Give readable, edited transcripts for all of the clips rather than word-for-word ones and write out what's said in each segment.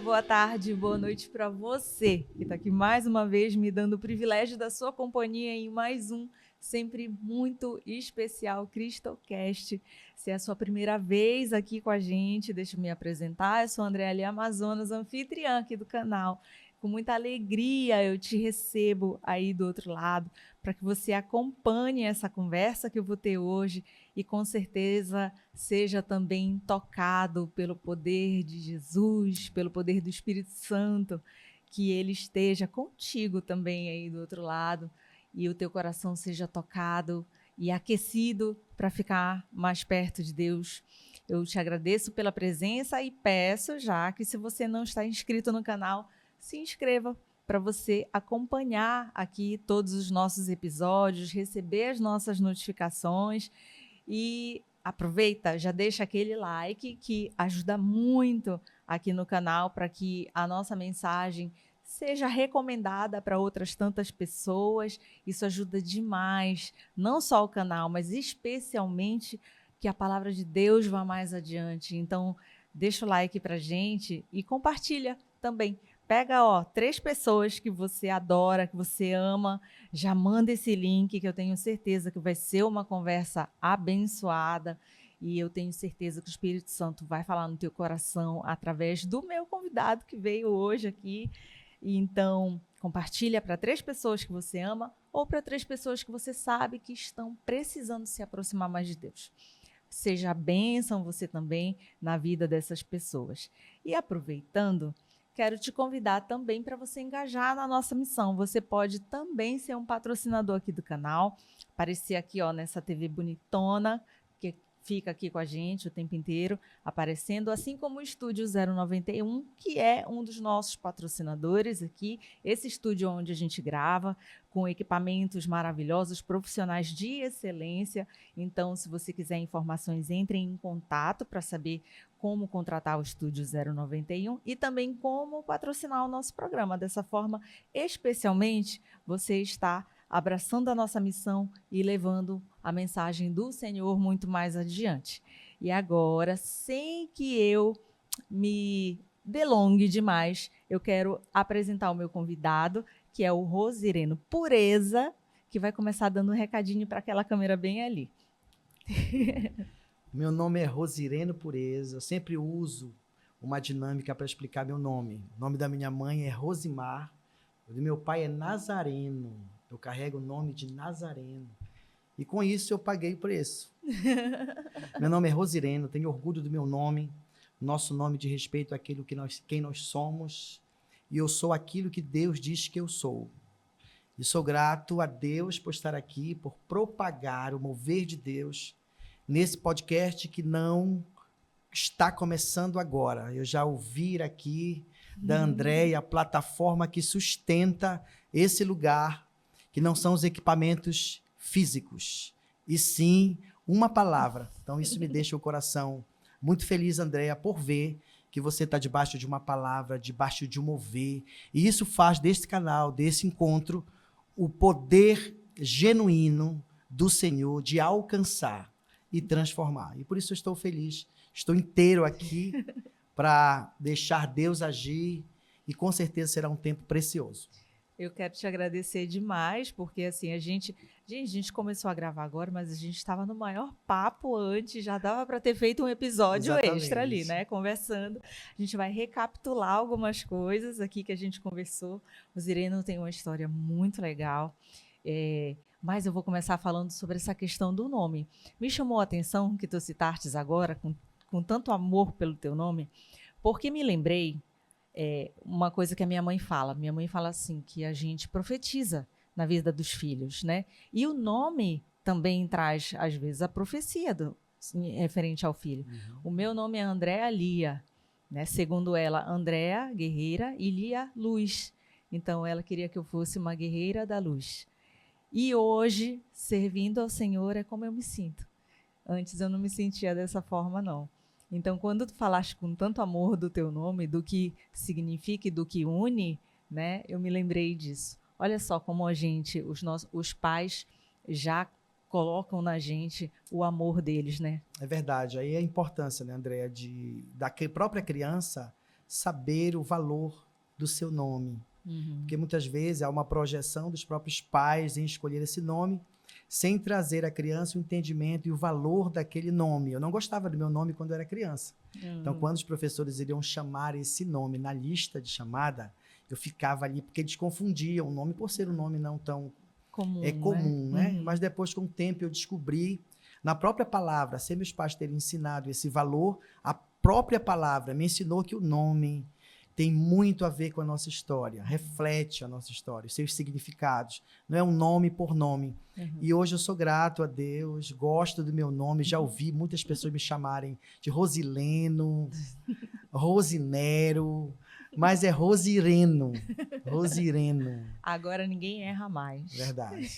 boa tarde, boa noite para você que está aqui mais uma vez me dando o privilégio da sua companhia em mais um sempre muito especial Cristocast. Se é a sua primeira vez aqui com a gente, deixa eu me apresentar. Eu sou Andréa Ali Amazonas, anfitriã aqui do canal. Com muita alegria eu te recebo aí do outro lado para que você acompanhe essa conversa que eu vou ter hoje e com certeza seja também tocado pelo poder de Jesus, pelo poder do Espírito Santo, que ele esteja contigo também aí do outro lado e o teu coração seja tocado e aquecido para ficar mais perto de Deus. Eu te agradeço pela presença e peço já que se você não está inscrito no canal, se inscreva para você acompanhar aqui todos os nossos episódios, receber as nossas notificações e aproveita, já deixa aquele like que ajuda muito aqui no canal para que a nossa mensagem seja recomendada para outras tantas pessoas. Isso ajuda demais, não só o canal, mas especialmente que a palavra de Deus vá mais adiante. Então, deixa o like para a gente e compartilha também. Pega, 3 pessoas que você adora, que você ama, já manda esse link que eu tenho certeza que vai ser uma conversa abençoada e eu tenho certeza que o Espírito Santo vai falar no teu coração através do meu convidado que veio hoje aqui. E então, compartilha para 3 pessoas que você ama ou para 3 pessoas que você sabe que estão precisando se aproximar mais de Deus. Seja a bênção você também na vida dessas pessoas. E aproveitando, quero te convidar também para você engajar na nossa missão. Você pode também ser um patrocinador aqui do canal, aparecer aqui nessa TV bonitona, que fica aqui com a gente o tempo inteiro, aparecendo, assim como o Estúdio 091, que é um dos nossos patrocinadores aqui, esse estúdio onde a gente grava, com equipamentos maravilhosos, profissionais de excelência. Então, se você quiser informações, entre em contato para saber como contratar o Estúdio 091 e também como patrocinar o nosso programa. Dessa forma, especialmente, você está abraçando a nossa missão e levando a mensagem do Senhor muito mais adiante. E agora, sem que eu me delongue demais, eu quero apresentar o meu convidado, que é o Rosireno Pureza, que vai começar dando um recadinho para aquela câmera bem ali. Meu nome é Rosireno Pureza, eu sempre uso uma dinâmica para explicar meu nome. O nome da minha mãe é Rosimar, o do meu pai é Nazareno, eu carrego o nome de Nazareno. E com isso eu paguei o preço. Meu nome é Rosireno, tenho orgulho do meu nome, nosso nome de respeito àquilo que quem nós somos, e eu sou aquilo que Deus diz que eu sou. E sou grato a Deus por estar aqui, por propagar o mover de Deus nesse podcast que não está começando agora. Eu já ouvi aqui da Andréia, a plataforma que sustenta esse lugar, que não são os equipamentos físicos, e sim uma palavra. Então isso me deixa o coração muito feliz, Andréia, por ver que você está debaixo de uma palavra, debaixo de um mover. E isso faz deste canal, desse encontro, o poder genuíno do Senhor de alcançar e transformar. E por isso eu estou feliz, estou inteiro aqui para deixar Deus agir e com certeza será um tempo precioso. Eu quero te agradecer demais, porque assim, a gente começou a gravar agora, mas a gente estava no maior papo antes, já dava para ter feito um episódio extra ali, né? Conversando. A gente vai recapitular algumas coisas aqui que a gente conversou. O Zireno tem uma história muito legal. Mas eu vou começar falando sobre essa questão do nome. Me chamou a atenção que tu citastes agora, com tanto amor pelo teu nome, porque me lembrei uma coisa que a minha mãe fala. Minha mãe fala assim, que a gente profetiza na vida dos filhos, né? E o nome também traz, às vezes, a profecia referente ao filho. O meu nome é Andréa Lia, né? Segundo ela, Andréa, guerreira, e Lia, luz. Então, ela queria que eu fosse uma guerreira da luz. E hoje, servindo ao Senhor, é como eu me sinto. Antes eu não me sentia dessa forma, não. Então, quando tu falaste com tanto amor do teu nome, do que significa e do que une, né, eu me lembrei disso. Olha só como os pais já colocam na gente o amor deles, né? É verdade. Aí a importância, né, Andréa, da própria criança saber o valor do seu nome. Uhum. Porque muitas vezes há uma projeção dos próprios pais em escolher esse nome, sem trazer à criança o entendimento e o valor daquele nome. Eu não gostava do meu nome quando eu era criança. Então, quando os professores iriam chamar esse nome na lista de chamada, eu ficava ali, porque eles confundiam o nome por ser um nome não tão comum, né? Uhum. Mas depois, com o tempo, eu descobri, na própria palavra, sem meus pais terem ensinado esse valor, a própria palavra me ensinou que o nome tem muito a ver com a nossa história, reflete a nossa história, os seus significados. Não é um nome por nome. Uhum. E hoje eu sou grato a Deus, gosto do meu nome, já ouvi muitas pessoas me chamarem de Rosileno, Rosinero, mas é Rosireno. Rosireno. Agora ninguém erra mais. Verdade.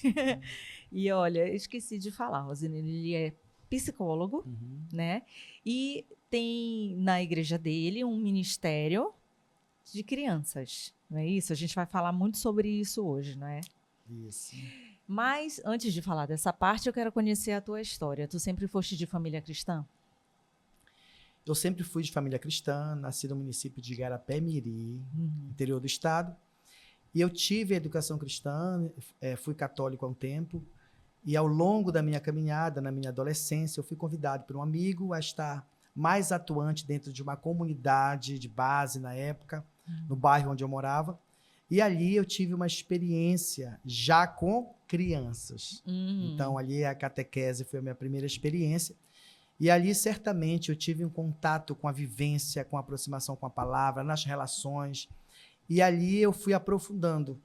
E olha, eu esqueci de falar, Rosinelli, ele é psicólogo, né? E tem na igreja dele um ministério de crianças, não é isso? A gente vai falar muito sobre isso hoje, não é? Isso. Mas, antes de falar dessa parte, eu quero conhecer a tua história. Tu sempre foste de família cristã? Eu sempre fui de família cristã, nasci no município de Igarapé-Miri, interior do estado. E eu tive a educação cristã, fui católico há um tempo. E ao longo da minha caminhada, na minha adolescência, eu fui convidado por um amigo a estar mais atuante dentro de uma comunidade de base na época, no bairro onde eu morava. E ali eu tive uma experiência já com crianças. Então ali a catequese foi a minha primeira experiência. E ali certamente eu tive um contato com a vivência, com a aproximação com a palavra, nas relações. E ali eu fui aprofundando.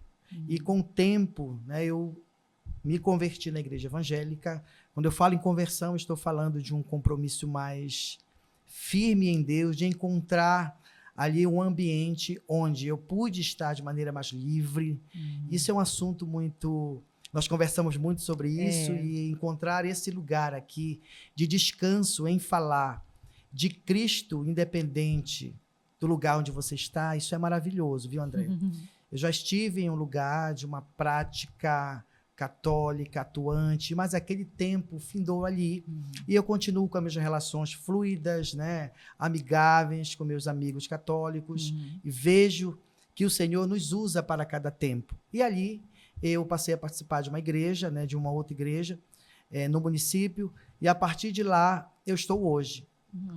E com o tempo, né, eu me converti na igreja evangélica. Quando eu falo em conversão, eu estou falando de um compromisso mais firme em Deus, de encontrar ali um ambiente onde eu pude estar de maneira mais livre. Isso é um assunto muito... Nós conversamos muito sobre isso e encontrar esse lugar aqui de descanso em falar de Cristo independente do lugar onde você está, isso é maravilhoso, viu, André? Eu já estive em um lugar de uma prática católica, atuante, mas aquele tempo findou ali. E eu continuo com as minhas relações fluidas, né, amigáveis com meus amigos católicos, e vejo que o Senhor nos usa para cada tempo. E ali eu passei a participar de uma igreja, né, de uma outra igreja, no município, e a partir de lá eu estou hoje,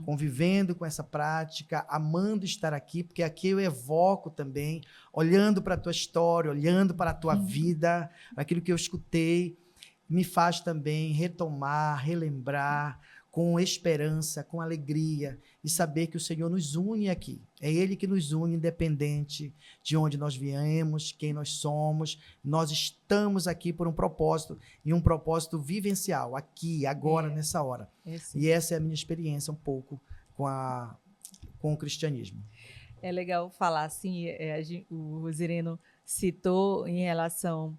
convivendo com essa prática, amando estar aqui, porque aqui eu evoco também, olhando para a tua história, olhando para a tua vida, aquilo que eu escutei, me faz também retomar, relembrar, com esperança, com alegria, e saber que o Senhor nos une aqui. É Ele que nos une, independente de onde nós viemos, quem nós somos. Nós estamos aqui por um propósito, e um propósito vivencial, aqui, agora, nessa hora. E essa é a minha experiência um pouco com o cristianismo. É legal falar assim, o Rosireno citou em relação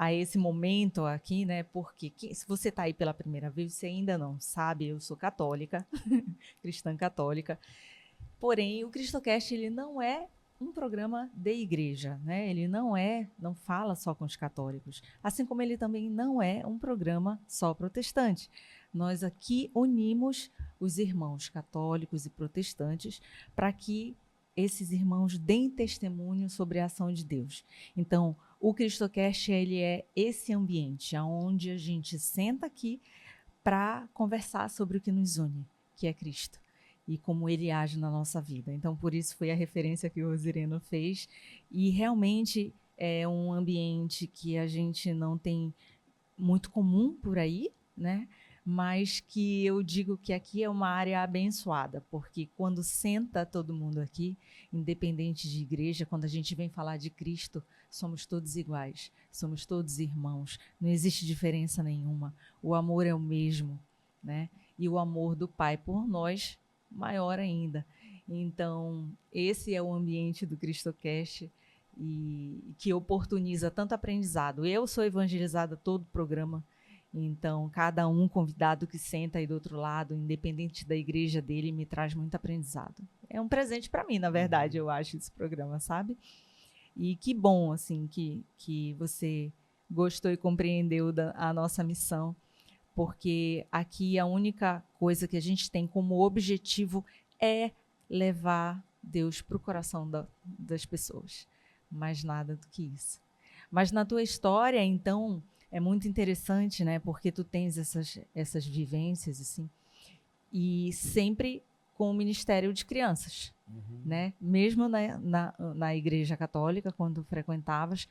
a esse momento aqui, né? Porque se você está aí pela primeira vez, você ainda não sabe, eu sou católica, cristã católica. Porém, o Cristocast, ele não é um programa de igreja, né? Ele não fala só com os católicos, assim como ele também não é um programa só protestante. Nós aqui unimos os irmãos católicos e protestantes para que esses irmãos deem testemunho sobre a ação de Deus. Então, o Cristocast, ele é esse ambiente onde a gente senta aqui para conversar sobre o que nos une, que é Cristo, e como ele age na nossa vida. Então, por isso foi a referência que o Rosireno fez. E realmente é um ambiente que a gente não tem muito comum por aí, né? Mas que eu digo que aqui é uma área abençoada, porque quando senta todo mundo aqui, independente de igreja, quando a gente vem falar de Cristo, somos todos iguais, somos todos irmãos, não existe diferença nenhuma, o amor é o mesmo, né? E o amor do Pai por nós, maior ainda. Então, esse é o ambiente do Cristocast, e que oportuniza tanto aprendizado. Eu sou evangelizada todo o programa, então cada convidado que senta aí do outro lado, independente da igreja dele, me traz muito aprendizado. É um presente para mim, na verdade, eu acho, esse programa, sabe? E que bom, assim, que você gostou e compreendeu a nossa missão, porque aqui a única coisa que a gente tem como objetivo é levar Deus para o coração das pessoas. Mais nada do que isso. Mas na tua história, então, é muito interessante, né? Porque tu tens essas vivências, assim, e sempre com o Ministério de Crianças, né? Mesmo na Igreja Católica, quando frequentavas,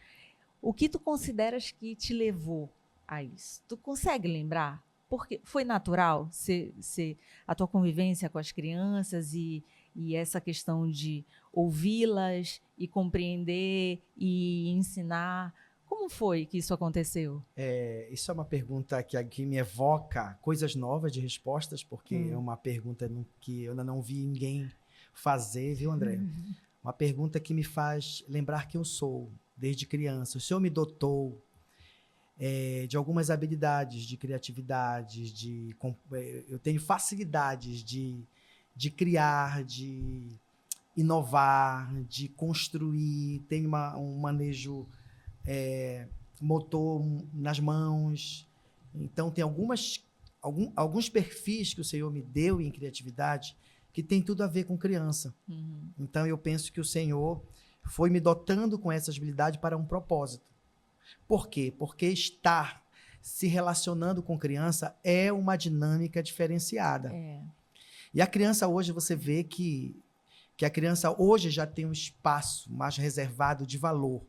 o que tu consideras que te levou a isso? Tu consegue lembrar? Porque foi natural a tua convivência com as crianças e essa questão de ouvi-las e compreender e ensinar. Como foi que isso aconteceu? Isso é uma pergunta que me evoca coisas novas de respostas, porque é uma pergunta que eu ainda não vi ninguém fazer, viu, André? Uma pergunta que me faz lembrar quem eu sou desde criança. O Senhor me dotou de algumas habilidades, de criatividade, eu tenho facilidades de criar, de inovar, de construir, tenho um manejo motor nas mãos. Então, tem alguns perfis que o Senhor me deu em criatividade que tem tudo a ver com criança. Então, eu penso que o Senhor foi me dotando com essa habilidade para um propósito. Por quê? Porque estar se relacionando com criança é uma dinâmica diferenciada. E a criança hoje, você vê que a criança hoje já tem um espaço mais reservado de valor.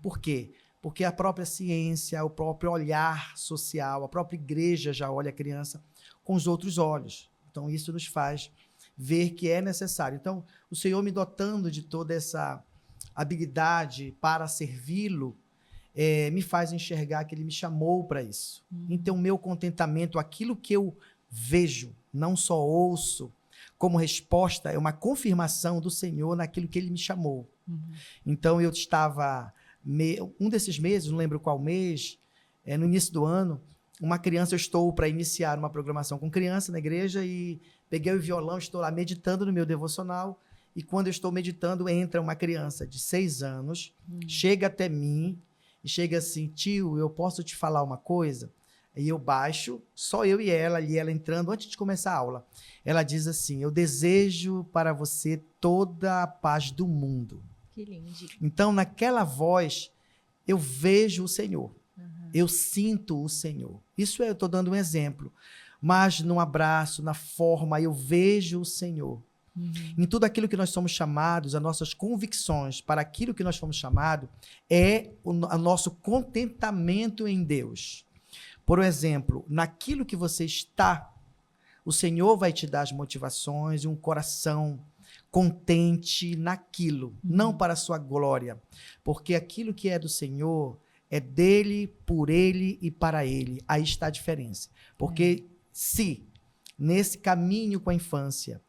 Por quê? Porque a própria ciência, o próprio olhar social, a própria igreja já olha a criança com os outros olhos. Então, isso nos faz ver que é necessário. Então, o Senhor me dotando de toda essa habilidade para servi-lo, me faz enxergar que Ele me chamou para isso. Então, o meu contentamento, aquilo que eu vejo, não só ouço, como resposta, é uma confirmação do Senhor naquilo que Ele me chamou. Então, eu estava, um desses meses, não lembro qual mês, no início do ano, uma criança, eu estou para iniciar uma programação com criança na igreja e peguei o violão, estou lá meditando no meu devocional e quando eu estou meditando, entra uma criança de 6 anos, chega até mim e chega assim, tio, eu posso te falar uma coisa? E eu baixo, só eu e ela entrando, antes de começar a aula. Ela diz assim, eu desejo para você toda a paz do mundo. Que lindo. Então, naquela voz, eu vejo o Senhor. Eu sinto o Senhor. Isso eu estou dando um exemplo. Mas no abraço, na forma, eu vejo o Senhor. Em tudo aquilo que nós somos chamados, as nossas convicções para aquilo que nós fomos chamados, é o nosso contentamento em Deus. Por exemplo, naquilo que você está, o Senhor vai te dar as motivações e um coração contente naquilo, não para a sua glória, porque aquilo que é do Senhor é dele, por ele e para ele. Aí está a diferença. Porque se nesse caminho com a infância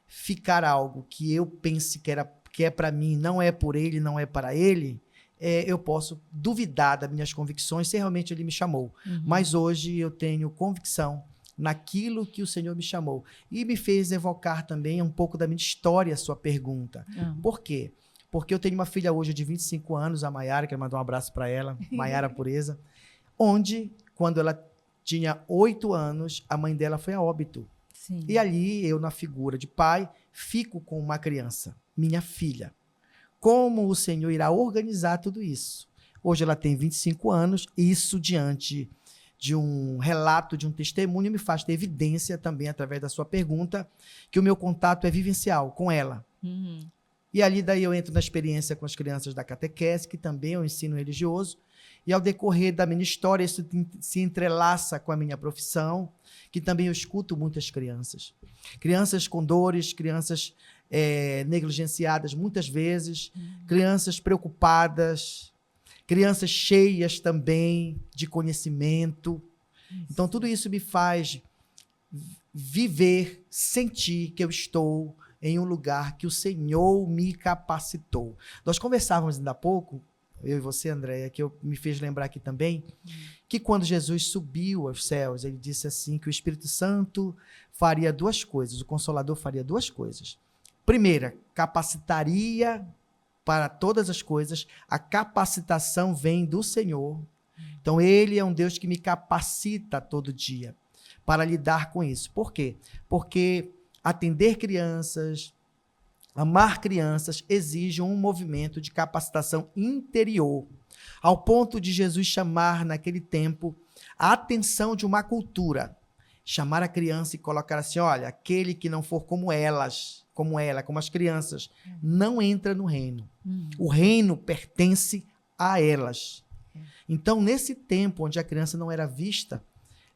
ficar algo que eu pense que é para mim, não é por ele, não é para ele, eu posso duvidar das minhas convicções se realmente ele me chamou. Mas hoje eu tenho convicção naquilo que o Senhor me chamou. E me fez evocar também um pouco da minha história, a sua pergunta. Por quê? Porque eu tenho uma filha hoje de 25 anos, a Maiara, quero mandar um abraço para ela, Maiara Pureza, onde, quando ela tinha 8 anos, a mãe dela foi a óbito. Sim. E ali, eu, na figura de pai, fico com uma criança, minha filha. Como o Senhor irá organizar tudo isso? Hoje ela tem 25 anos, e isso diante de um relato, de um testemunho, me faz ter evidência também, através da sua pergunta, que o meu contato é vivencial com ela. E ali daí eu entro na experiência com as crianças da catequese, que também é um ensino religioso, e ao decorrer da minha história, isso se entrelaça com a minha profissão, que também eu escuto muitas crianças. Crianças com dores, crianças negligenciadas muitas vezes, crianças preocupadas, crianças cheias também de conhecimento. Então, tudo isso me faz viver, sentir que eu estou em um lugar que o Senhor me capacitou. Nós conversávamos ainda há pouco, eu e você, Andréia, que me fez lembrar aqui também, que quando Jesus subiu aos céus, ele disse assim, que o Espírito Santo faria 2 coisas, o Consolador faria 2 coisas. Primeira, capacitaria para todas as coisas, a capacitação vem do Senhor. Então, ele é um Deus que me capacita todo dia para lidar com isso. Por quê? Porque atender crianças, amar crianças, exige um movimento de capacitação interior, ao ponto de Jesus chamar naquele tempo a atenção de uma cultura, chamar a criança e colocar assim, olha, aquele que não for como elas, como as crianças, não entra no reino. O reino pertence a elas. Então, nesse tempo onde a criança não era vista,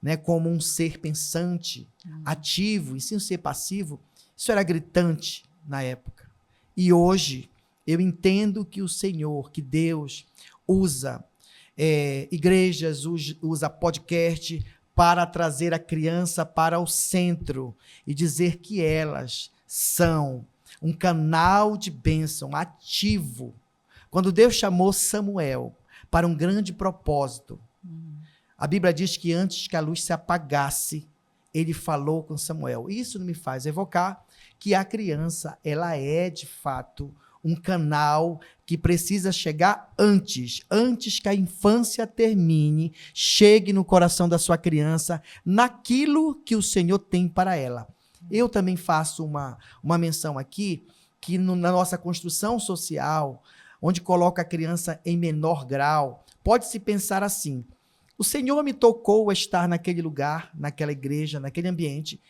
né, como um ser pensante, ativo, e sim um ser passivo, isso era gritante na época. E hoje, eu entendo que o Senhor, que Deus, usa igrejas, usa podcast para trazer a criança para o centro e dizer que elas são um canal de bênção ativo. Quando Deus chamou Samuel para um grande propósito, a Bíblia diz que antes que a luz se apagasse, ele falou com Samuel. Isso me faz evocar que a criança, ela é de fato um canal que precisa chegar antes que a infância termine, chegue no coração da sua criança, naquilo que o Senhor tem para ela. Eu também faço uma menção aqui, que na nossa construção social, onde coloca a criança em menor grau, pode-se pensar assim, o Senhor me tocou a estar naquele lugar, naquela igreja, naquele ambiente,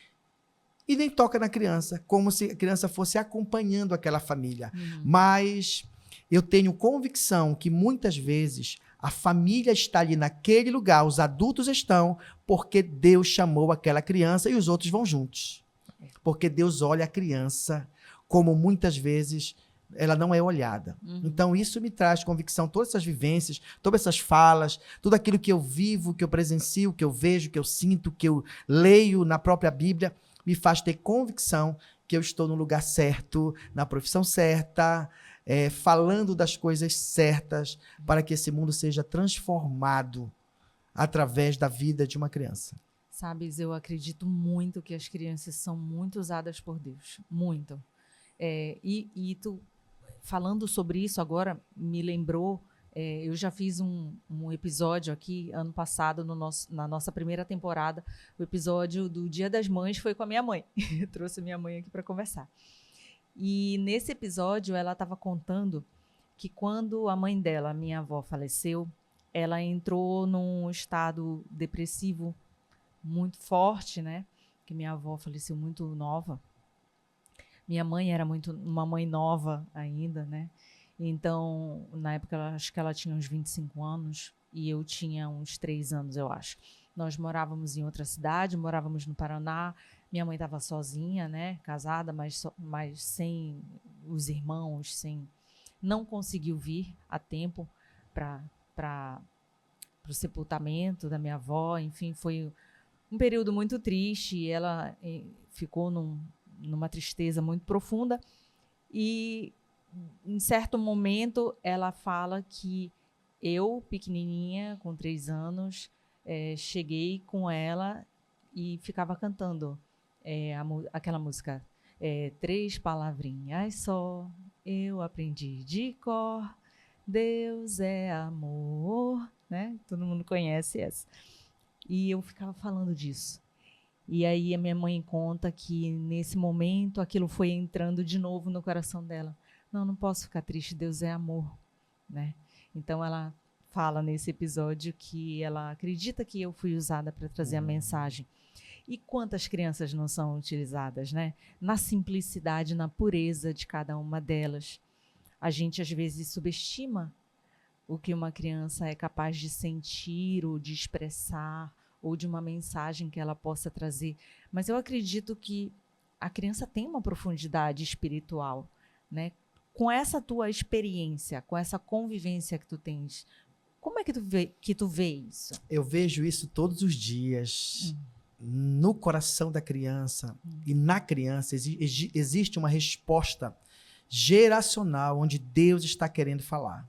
e nem toca na criança, como se a criança fosse acompanhando aquela família. Mas eu tenho convicção que muitas vezes a família está ali naquele lugar, os adultos estão, porque Deus chamou aquela criança e os outros vão juntos. Porque Deus olha a criança como muitas vezes ela não é olhada. Então isso me traz convicção, todas essas vivências, todas essas falas, tudo aquilo que eu vivo, que eu presencio, que eu vejo, que eu sinto, que eu leio na própria Bíblia, me faz ter convicção que eu estou no lugar certo, na profissão certa, falando das coisas certas, para que esse mundo seja transformado através da vida de uma criança. Sabes, eu acredito muito que as crianças são muito usadas por Deus, muito. E tu, falando sobre isso agora, me lembrou, eu já fiz um episódio aqui, ano passado, na nossa primeira temporada, o episódio do Dia das Mães foi com a minha mãe. Eu trouxe a minha mãe aqui para conversar. E nesse episódio, ela estava contando que quando a mãe dela, a minha avó, faleceu, ela entrou num estado depressivo muito forte, né? Que minha avó faleceu muito nova. Minha mãe era uma mãe nova ainda, né? Então, na época, acho que ela tinha uns 25 anos e eu tinha uns 3 anos, eu acho. Nós morávamos em outra cidade, morávamos no Paraná. Minha mãe estava sozinha, né? Casada, mas sem os irmãos, não conseguiu vir a tempo para o sepultamento da minha avó. Enfim, foi um período muito triste e ela ficou numa tristeza muito profunda. E em certo momento ela fala que eu, pequenininha, com 3 anos, cheguei com ela e ficava cantando aquela música, 3 palavrinhas só, eu aprendi de cor, Deus é amor, né? Todo mundo conhece essa. E eu ficava falando disso. E aí a minha mãe conta que nesse momento aquilo foi entrando de novo no coração dela. Não posso ficar triste, Deus é amor, né? Então ela fala nesse episódio que ela acredita que eu fui usada para trazer a mensagem. E quantas crianças não são utilizadas, né? Na simplicidade, na pureza de cada uma delas. A gente às vezes subestima o que uma criança é capaz de sentir ou de expressar, ou de uma mensagem que ela possa trazer. Mas eu acredito que a criança tem uma profundidade espiritual, né? Com essa tua experiência, com essa convivência que tu tens, como é que tu vê isso? Eu vejo isso todos os dias. No coração da criança e na criança existe uma resposta geracional onde Deus está querendo falar.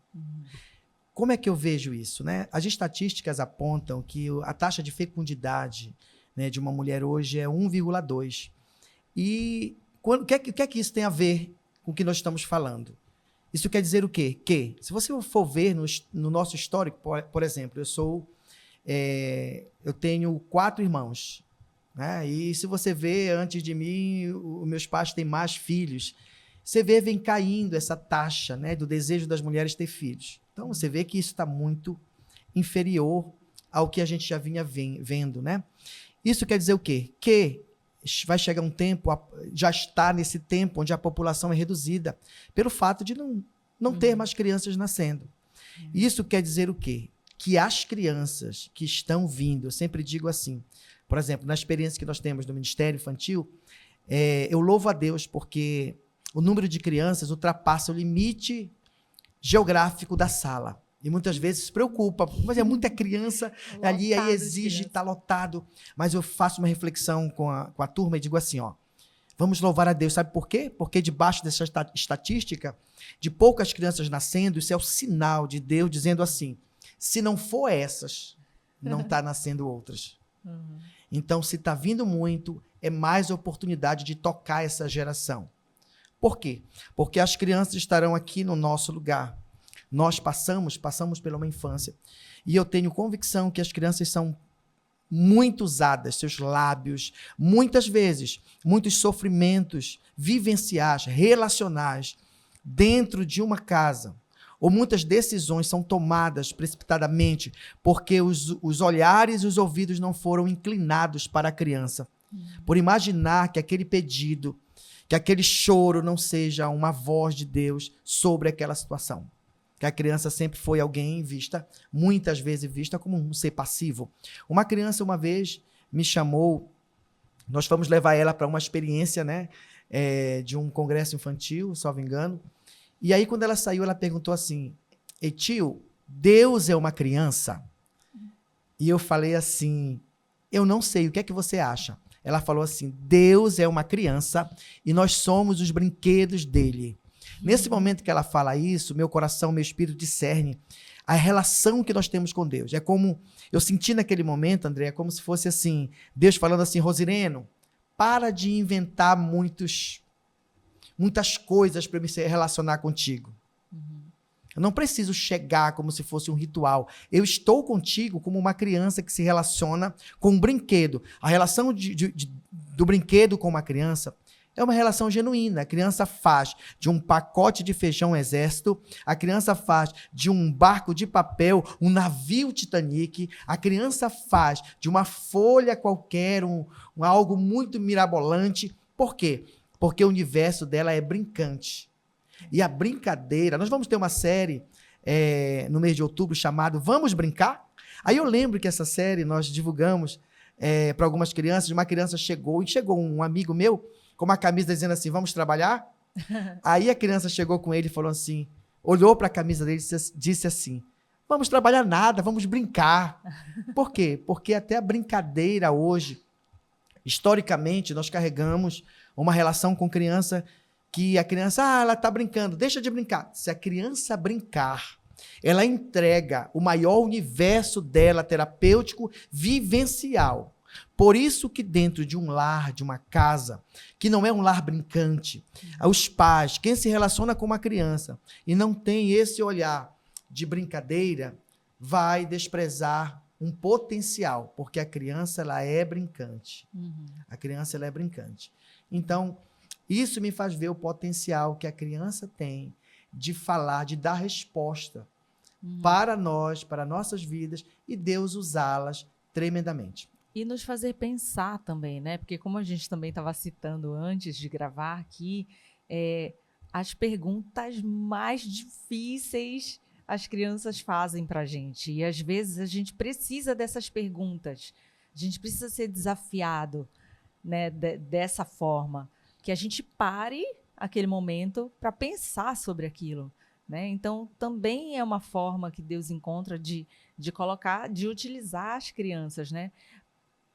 Como é que eu vejo isso, né? As estatísticas apontam que a taxa de fecundidade, né, de uma mulher hoje é 1,2. E o que é que isso tem a ver com o que nós estamos falando? Isso quer dizer o quê? Que, se você for ver no nosso histórico, por exemplo, eu tenho 4 irmãos. né? E se você vê, antes de mim, os meus pais têm mais filhos. Você vem caindo essa taxa, né, do desejo das mulheres ter filhos. Então, você vê que isso está muito inferior ao que a gente já vinha vendo, né? Isso quer dizer o quê? Que vai chegar um tempo, já está nesse tempo onde a população é reduzida pelo fato de não ter mais crianças nascendo. Isso quer dizer o quê? Que as crianças que estão vindo, eu sempre digo assim, por exemplo, na experiência que nós temos do Ministério Infantil, eu louvo a Deus porque o número de crianças ultrapassa o limite geográfico da sala. E muitas vezes se preocupa, mas é muita criança ali, aí exige, está lotado. Mas eu faço uma reflexão com a turma e digo assim, ó, vamos louvar a Deus. Sabe por quê? Porque debaixo dessa estatística de poucas crianças nascendo, isso é o sinal de Deus dizendo assim, se não for essas, não está nascendo outras. Uhum. Então, se está vindo muito, é mais oportunidade de tocar essa geração. Por quê? Porque as crianças estarão aqui no nosso lugar. Nós passamos pela uma infância. E eu tenho convicção que as crianças são muito usadas, seus lábios, muitas vezes, muitos sofrimentos vivenciais, relacionais, dentro de uma casa. Ou muitas decisões são tomadas precipitadamente porque os olhares e os ouvidos não foram inclinados para a criança. Por imaginar que aquele pedido, que aquele choro não seja uma voz de Deus sobre aquela situação. Que a criança sempre foi alguém vista, muitas vezes vista como um ser passivo. Uma criança uma vez me chamou, nós fomos levar ela para uma experiência, né, de um congresso infantil, salvo engano. E aí quando ela saiu, ela perguntou assim, "Ei, tio, Deus é uma criança?" E eu falei assim, "Eu não sei, o que é que você acha?" Ela falou assim, "Deus é uma criança e nós somos os brinquedos dele." Nesse momento que ela fala isso, meu coração, meu espírito discerne a relação que nós temos com Deus. É como, eu senti naquele momento, André, é como se fosse assim, Deus falando assim, Rosireno, para de inventar muitas coisas para me se relacionar contigo. Eu não preciso chegar como se fosse um ritual. Eu estou contigo como uma criança que se relaciona com um brinquedo. A relação do brinquedo com uma criança é uma relação genuína. A criança faz de um pacote de feijão um exército, a criança faz de um barco de papel um navio Titanic, a criança faz de uma folha qualquer algo muito mirabolante. Por quê? Porque o universo dela é brincante. E a brincadeira, nós vamos ter uma série no mês de outubro chamada Vamos Brincar? Aí eu lembro que essa série nós divulgamos para algumas crianças, uma criança chegou um amigo meu com uma camisa dizendo assim, vamos trabalhar? Aí a criança chegou com ele e falou assim, olhou para a camisa dele e disse assim, vamos trabalhar nada, vamos brincar. Por quê? Porque até a brincadeira hoje, historicamente, nós carregamos uma relação com criança que a criança, ela está brincando, deixa de brincar. Se a criança brincar, ela entrega o maior universo dela, terapêutico, vivencial. Por isso que dentro de um lar, de uma casa, que não é um lar brincante, os pais, quem se relaciona com uma criança e não tem esse olhar de brincadeira, vai desprezar um potencial, porque a criança ela é brincante. A criança ela é brincante. Então, isso me faz ver o potencial que a criança tem de falar, de dar resposta para nós, para nossas vidas, e Deus usá-las tremendamente. E nos fazer pensar também, né? Porque como a gente também estava citando antes de gravar aqui, as perguntas mais difíceis as crianças fazem para a gente. E às vezes a gente precisa dessas perguntas. A gente precisa ser desafiado, né, dessa forma. Que a gente pare aquele momento para pensar sobre aquilo, né? Então, também é uma forma que Deus encontra de colocar, de utilizar as crianças, né?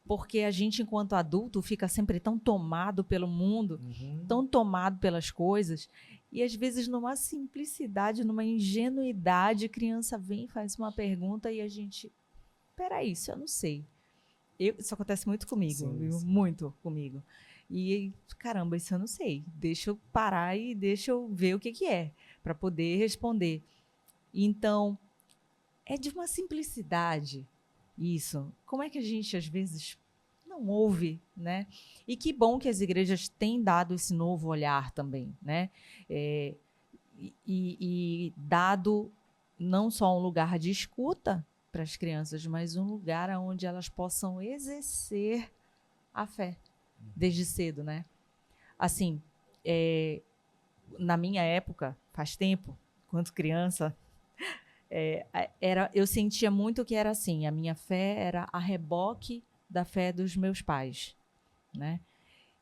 Porque a gente, enquanto adulto, fica sempre tão tomado pelo mundo, tão tomado pelas coisas, e às vezes numa simplicidade, numa ingenuidade, a criança vem e faz uma pergunta e a gente, peraí, isso eu não sei. Isso acontece muito comigo, sim. Muito comigo. E, caramba, isso eu não sei. Deixa eu parar e deixa eu ver o que é, para poder responder. Então, é de uma simplicidade isso. Como é que a gente, às vezes, não ouve, né? E que bom que as igrejas têm dado esse novo olhar também, né? E dado não só um lugar de escuta para as crianças, mas um lugar onde elas possam exercer a fé desde cedo, né? Assim, na minha época, faz tempo, quando criança, eu sentia muito que era assim, a minha fé era a reboque da fé dos meus pais, né?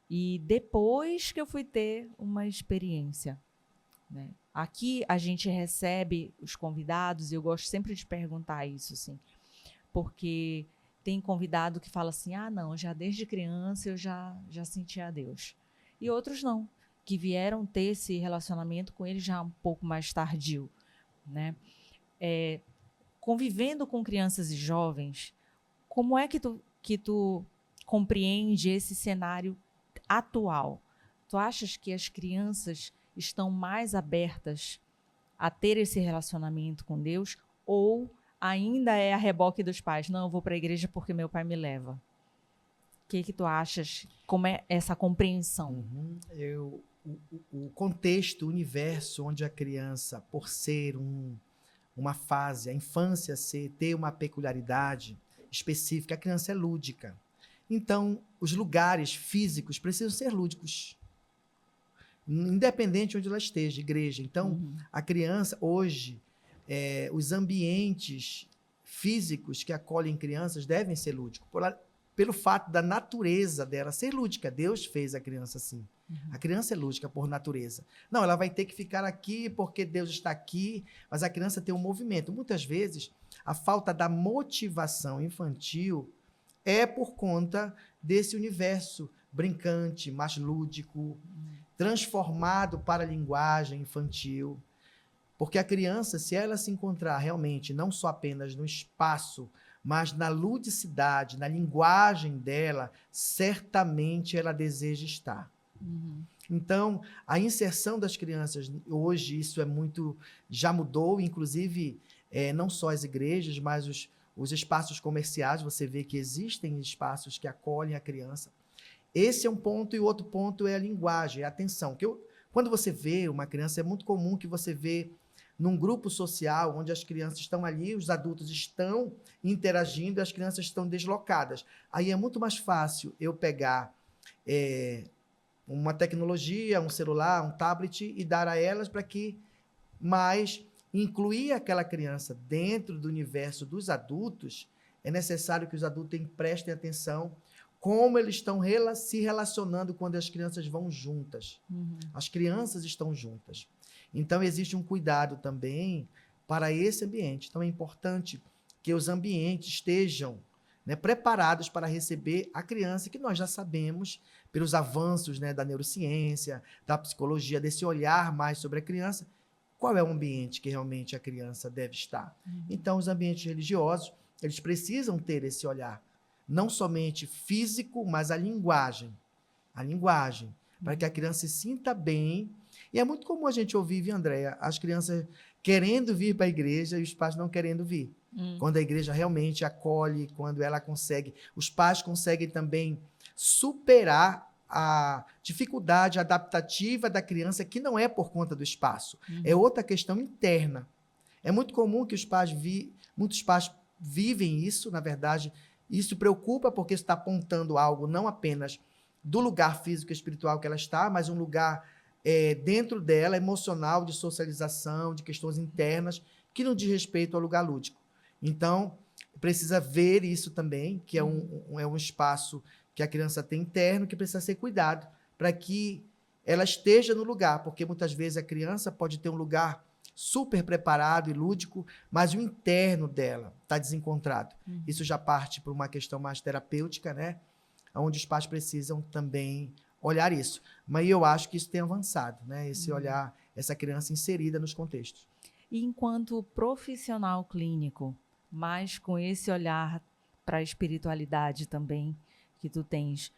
E depois que eu fui ter uma experiência, né? Aqui a gente recebe os convidados, e eu gosto sempre de perguntar isso, assim, porque tem convidado que fala assim, não, já desde criança eu já sentia a Deus. E outros não, que vieram ter esse relacionamento com ele já um pouco mais tardio, né? Convivendo com crianças e jovens, como é que tu compreende esse cenário atual? Tu achas que as crianças estão mais abertas a ter esse relacionamento com Deus, ou ainda é a reboque dos pais? Não, eu vou para a igreja porque meu pai me leva. O que tu achas? Como é essa compreensão? O contexto, o universo onde a criança, por ser uma fase, a infância ter uma peculiaridade específica, a criança é lúdica. Então, os lugares físicos precisam ser lúdicos, independente de onde ela esteja, igreja. Então, a criança, hoje, os ambientes físicos que acolhem crianças devem ser lúdicos, pelo fato da natureza dela ser lúdica. Deus fez a criança assim. A criança é lúdica por natureza. Não, ela vai ter que ficar aqui porque Deus está aqui, mas a criança tem um movimento. Muitas vezes, a falta da motivação infantil é por conta desse universo brincante, mais lúdico, transformado para a linguagem infantil. Porque a criança, se ela se encontrar realmente, não só apenas no espaço, mas na ludicidade, na linguagem dela, certamente ela deseja estar. Então, a inserção das crianças, hoje isso já mudou, inclusive, não só as igrejas, mas os espaços comerciais, você vê que existem espaços que acolhem a criança. Esse é um ponto, e o outro ponto é a linguagem, a atenção. Quando você vê uma criança, é muito comum que você vê num grupo social, onde as crianças estão ali, os adultos estão interagindo e as crianças estão deslocadas. Aí é muito mais fácil eu pegar uma tecnologia, um celular, um tablet e dar a elas para que mais incluir aquela criança dentro do universo dos adultos. É necessário que os adultos prestem atenção como eles estão se relacionando quando as crianças vão juntas. As crianças estão juntas. Então, existe um cuidado também para esse ambiente. Então, é importante que os ambientes estejam preparados para receber a criança, que nós já sabemos, pelos avanços da neurociência, da psicologia, desse olhar mais sobre a criança, qual é o ambiente que realmente a criança deve estar. Então, os ambientes religiosos, eles precisam ter esse olhar, não somente físico, mas a linguagem, para que a criança se sinta bem. E é muito comum a gente ouvir, viu, Andréia, as crianças querendo vir para a igreja e os pais não querendo vir. Quando a igreja realmente acolhe, quando ela consegue, os pais conseguem também superar a dificuldade adaptativa da criança, que não é por conta do espaço, é outra questão interna. É muito comum que muitos pais vivem isso, na verdade, isso preocupa porque está apontando algo não apenas do lugar físico e espiritual que ela está, mas um lugar dentro dela, emocional, de socialização, de questões internas, que não diz respeito ao lugar lúdico. Então, precisa ver isso também, que é um espaço que a criança tem interno, que precisa ser cuidado, para que ela esteja no lugar, porque muitas vezes a criança pode ter um lugar super preparado e lúdico, mas o interno dela está desencontrado. Isso já parte para uma questão mais terapêutica, onde os pais precisam também olhar isso. Mas eu acho que isso tem avançado, esse olhar, essa criança inserida nos contextos. E enquanto profissional clínico, mas com esse olhar para a espiritualidade também que tu tens,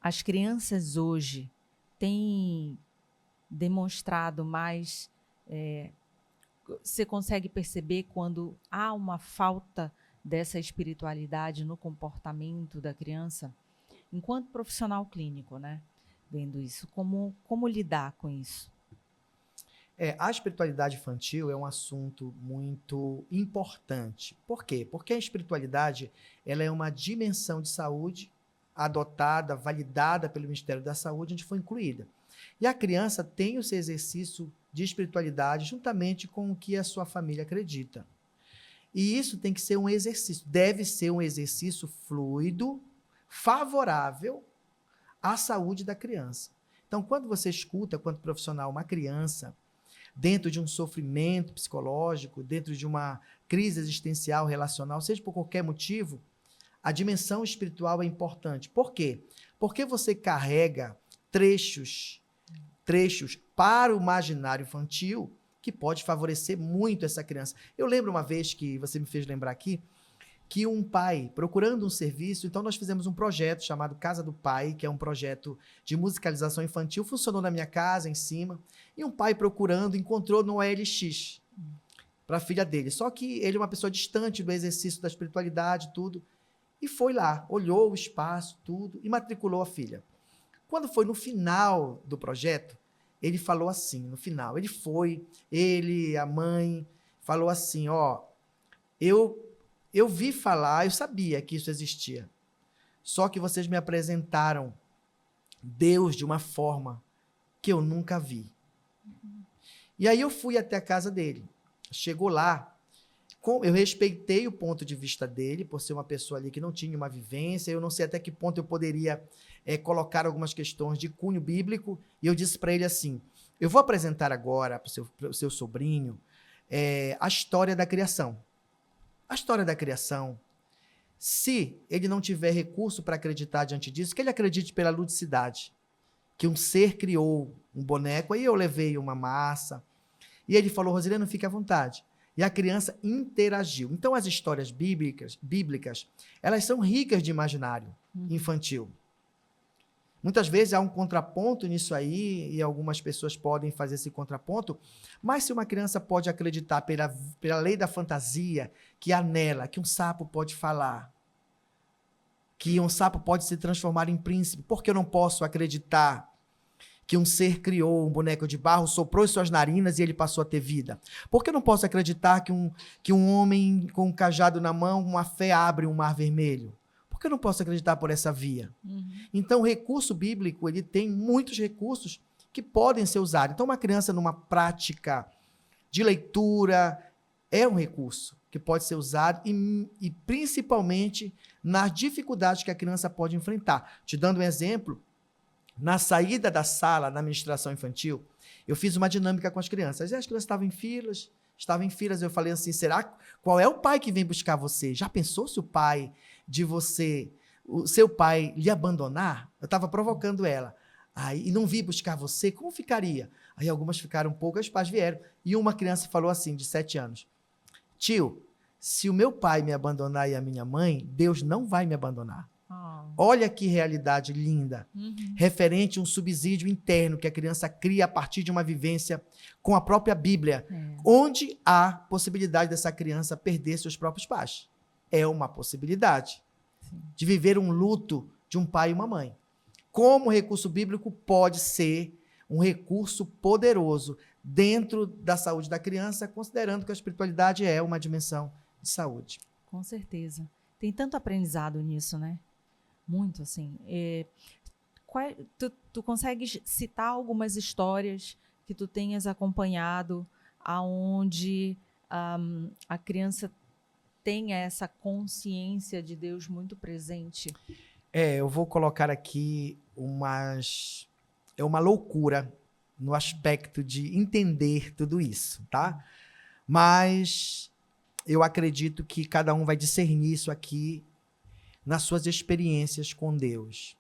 as crianças hoje têm demonstrado mais... você consegue perceber quando há uma falta dessa espiritualidade no comportamento da criança, enquanto profissional clínico, né? Vendo isso, como lidar com isso? A espiritualidade infantil é um assunto muito importante. Por quê? Porque a espiritualidade ela é uma dimensão de saúde adotada, validada pelo Ministério da Saúde, onde foi incluída. E a criança tem o seu exercício de espiritualidade juntamente com o que a sua família acredita. E isso tem que ser um exercício, deve ser um exercício fluido, favorável à saúde da criança. Então, quando você escuta, quanto profissional, uma criança dentro de um sofrimento psicológico, dentro de uma crise existencial, relacional, seja por qualquer motivo, a dimensão espiritual é importante. Por quê? Porque você carrega trechos para o imaginário infantil que pode favorecer muito essa criança. Eu lembro uma vez que você me fez lembrar aqui, que um pai procurando um serviço, então nós fizemos um projeto chamado Casa do Pai, que é um projeto de musicalização infantil, funcionou na minha casa, em cima, e um pai procurando, encontrou no OLX para a filha dele, só que ele é uma pessoa distante do exercício da espiritualidade, tudo, e foi lá, olhou o espaço, tudo, e matriculou a filha. Quando foi no final do projeto, ele falou assim, no final, ele, a mãe, falou assim, eu vi falar, eu sabia que isso existia. Só que vocês me apresentaram Deus de uma forma que eu nunca vi. E aí eu fui até a casa dele. Chegou lá, eu respeitei o ponto de vista dele, por ser uma pessoa ali que não tinha uma vivência, eu não sei até que ponto eu poderia colocar algumas questões de cunho bíblico, e eu disse para ele assim, eu vou apresentar agora para o seu sobrinho a história da criação. A história da criação, se ele não tiver recurso para acreditar diante disso, que ele acredite pela ludicidade, que um ser criou um boneco, aí eu levei uma massa, e ele falou, Rosilene, fique à vontade. E a criança interagiu. Então, as histórias bíblicas, elas são ricas de imaginário infantil. Muitas vezes há um contraponto nisso aí, e algumas pessoas podem fazer esse contraponto, mas se uma criança pode acreditar pela lei da fantasia, que há nela, que um sapo pode falar, que um sapo pode se transformar em príncipe, por que eu não posso acreditar que um ser criou um boneco de barro, soprou em suas narinas e ele passou a ter vida? Por que eu não posso acreditar que um homem com um cajado na mão, uma fé abre um mar vermelho? Por que eu não posso acreditar por essa via? Então, o recurso bíblico, ele tem muitos recursos que podem ser usados. Então, uma criança numa prática de leitura é um recurso que pode ser usado e principalmente nas dificuldades que a criança pode enfrentar. Te dando um exemplo, na saída da sala, na administração infantil, eu fiz uma dinâmica com as crianças. E as crianças estavam em filas, eu falei assim, qual é o pai que vem buscar você? Já pensou se o pai de você, o seu pai lhe abandonar? Eu estava provocando ela. Aí, e não vir buscar você, como ficaria? Aí algumas ficaram poucas, os pais vieram. E uma criança falou assim, de 7 anos, tio, se o meu pai me abandonar e a minha mãe, Deus não vai me abandonar. Olha que realidade linda, referente a um subsídio interno que a criança cria a partir de uma vivência com a própria Bíblia, onde há possibilidade dessa criança perder seus próprios pais. É uma possibilidade de viver um luto de um pai e uma mãe. Como o recurso bíblico pode ser um recurso poderoso dentro da saúde da criança, considerando que a espiritualidade é uma dimensão de saúde. Com certeza. Tem tanto aprendizado nisso, né? Muito, assim. Tu consegues citar algumas histórias que tu tenhas acompanhado aonde a criança tenha essa consciência de Deus muito presente? Eu vou colocar aqui uma loucura no aspecto de entender tudo isso, tá? Mas eu acredito que cada um vai discernir isso aqui nas suas experiências com Deus.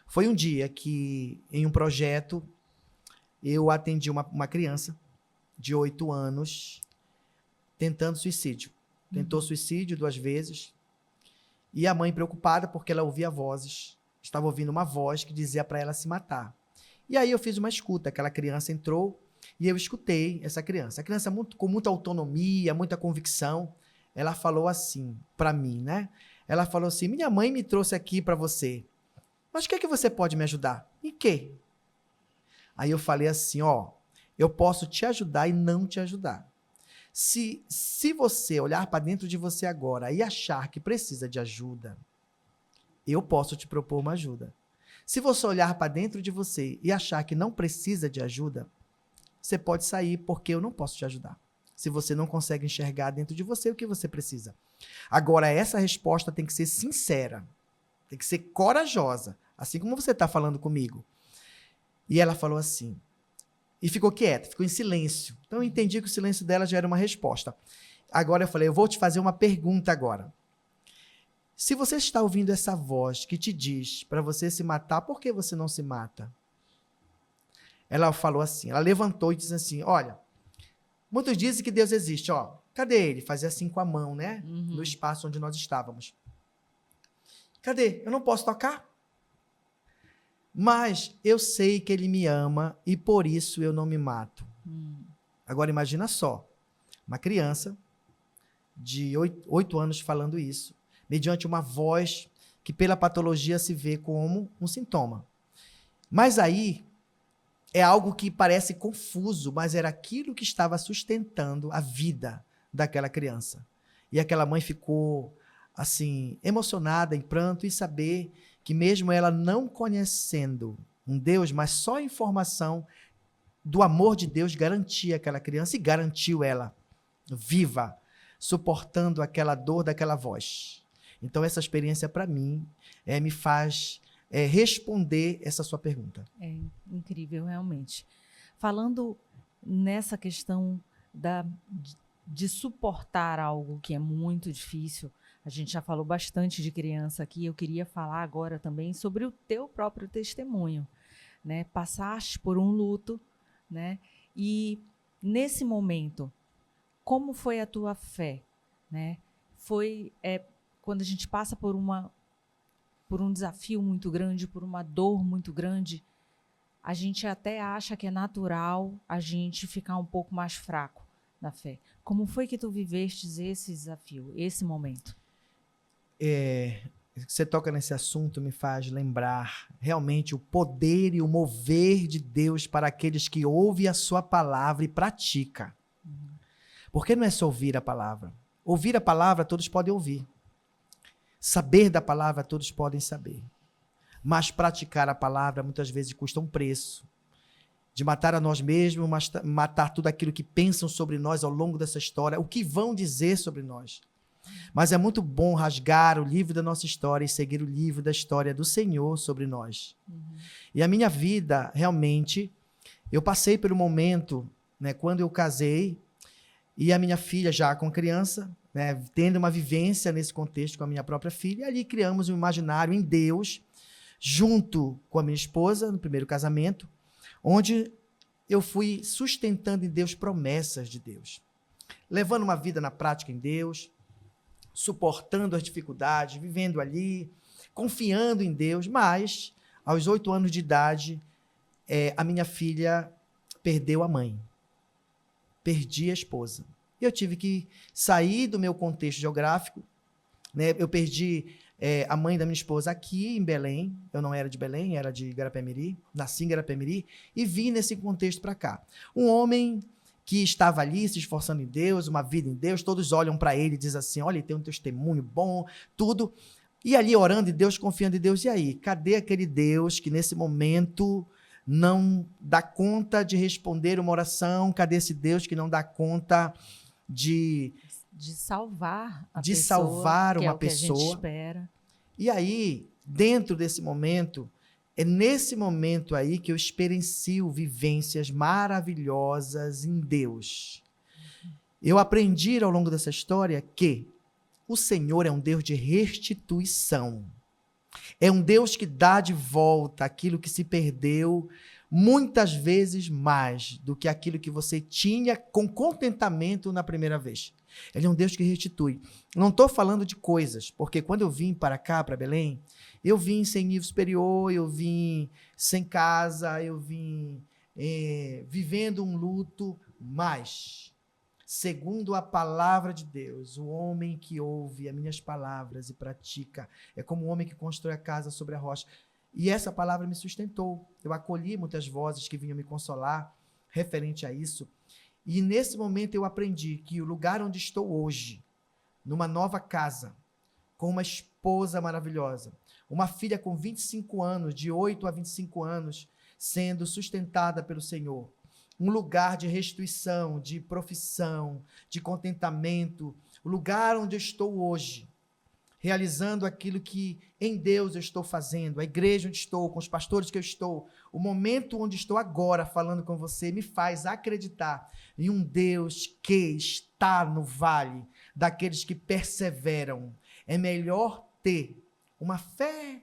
Foi um dia que, em um projeto, eu atendi uma criança de 8 anos tentando suicídio. Tentou suicídio 2 vezes. E a mãe preocupada porque ela ouvia vozes. Estava ouvindo uma voz que dizia para ela se matar. E aí eu fiz uma escuta. Aquela criança entrou e eu escutei essa criança. A criança com muita autonomia, muita convicção. ela falou assim para mim, né? Ela falou assim, minha mãe me trouxe aqui para você. Mas o que é que você pode me ajudar? Em quê? Aí eu falei assim, ó, eu posso te ajudar e não te ajudar. Se você olhar para dentro de você agora e achar que precisa de ajuda, eu posso te propor uma ajuda. Se você olhar para dentro de você e achar que não precisa de ajuda, você pode sair porque eu não posso te ajudar. Se você não consegue enxergar dentro de você o que você precisa. Agora, essa resposta tem que ser sincera, tem que ser corajosa, assim como você está falando comigo. E ela falou assim, e ficou quieta, ficou em silêncio. Então eu entendi que o silêncio dela já era uma resposta. Agora eu falei, eu vou te fazer uma pergunta agora. Se você está ouvindo essa voz que te diz para você se matar, por que você não se mata? Ela falou assim, ela levantou e disse assim, olha, muitos dizem que Deus existe, ó. Cadê ele? Fazia assim com a mão, né? No espaço onde nós estávamos. Cadê? Eu não posso tocar? Mas eu sei que ele me ama e por isso eu não me mato. Agora imagina só, uma criança de 8 anos falando isso, mediante uma voz que pela patologia se vê como um sintoma. Mas aí é algo que parece confuso, mas era aquilo que estava sustentando a vida daquela criança. E aquela mãe ficou assim, emocionada, em pranto, e saber que mesmo ela não conhecendo um Deus, mas só a informação do amor de Deus garantia aquela criança e garantiu ela viva, suportando aquela dor daquela voz. Então essa experiência para mim me faz responder essa sua pergunta. É incrível, realmente. Falando nessa questão de suportar algo que é muito difícil, a gente já falou bastante de criança aqui, eu queria falar agora também sobre o teu próprio testemunho, né? Passaste por um luto, né? E nesse momento, como foi a tua fé, né? Quando a gente passa por um desafio muito grande, por uma dor muito grande, a gente até acha que é natural a gente ficar um pouco mais fraco na fé. Como foi que tu vivestes esse desafio, esse momento? Você toca nesse assunto, me faz lembrar realmente o poder e o mover de Deus para aqueles que ouvem a sua palavra e pratica. Porque não é só ouvir a palavra. Ouvir a palavra todos podem ouvir. Saber da palavra todos podem saber. Mas praticar a palavra muitas vezes custa um preço. De matar a nós mesmos, matar tudo aquilo que pensam sobre nós ao longo dessa história, o que vão dizer sobre nós. Mas é muito bom rasgar o livro da nossa história e seguir o livro da história do Senhor sobre nós. E a minha vida, realmente, eu passei pelo momento, né, quando eu casei, e a minha filha já com criança, né, tendo uma vivência nesse contexto com a minha própria filha, e ali criamos um imaginário em Deus, junto com a minha esposa, no primeiro casamento, onde eu fui sustentando em Deus promessas de Deus. Levando uma vida na prática em Deus, suportando as dificuldades, vivendo ali, confiando em Deus, mas aos 8 anos de idade, a minha filha perdeu a mãe. Perdi a esposa. Eu tive que sair do meu contexto geográfico, né? Eu perdi a mãe da minha esposa aqui em Belém. Eu não era de Belém, era de Garapé-Miri, nasci em Garapé-Miri e vim nesse contexto para cá. Um homem que estava ali se esforçando em Deus, uma vida em Deus, todos olham para ele e dizem assim, olha, ele tem um testemunho bom, tudo. E ali orando em Deus, confiando em Deus, e aí? Cadê aquele Deus que nesse momento não dá conta de responder uma oração? Cadê esse Deus que não dá conta de salvar a de pessoa, salvar que uma é o que pessoa? a gente espera. E aí, dentro desse momento, é nesse momento aí que eu experiencio vivências maravilhosas em Deus. Eu aprendi ao longo dessa história que o Senhor é um Deus de restituição. É um Deus que dá de volta aquilo que se perdeu, muitas vezes mais do que aquilo que você tinha com contentamento na primeira vez. Ele é um Deus que restitui. Não estou falando de coisas, porque quando eu vim para cá, para Belém, eu vim sem nível superior, eu vim sem casa, eu vim vivendo um luto, mas segundo a palavra de Deus. O homem que ouve as minhas palavras e pratica é como o homem que constrói a casa sobre a rocha. E essa palavra me sustentou. Eu acolhi muitas vozes que vinham me consolar referente a isso. E nesse momento eu aprendi que o lugar onde estou hoje, numa nova casa, com uma esposa maravilhosa, uma filha com 25 anos, de 8 a 25 anos, sendo sustentada pelo Senhor, um lugar de restituição, de profissão, de contentamento, o lugar onde eu estou hoje, realizando aquilo que em Deus eu estou fazendo, a igreja onde estou, com os pastores que eu estou, o momento onde estou agora falando com você me faz acreditar em um Deus que está no vale daqueles que perseveram. É melhor ter uma fé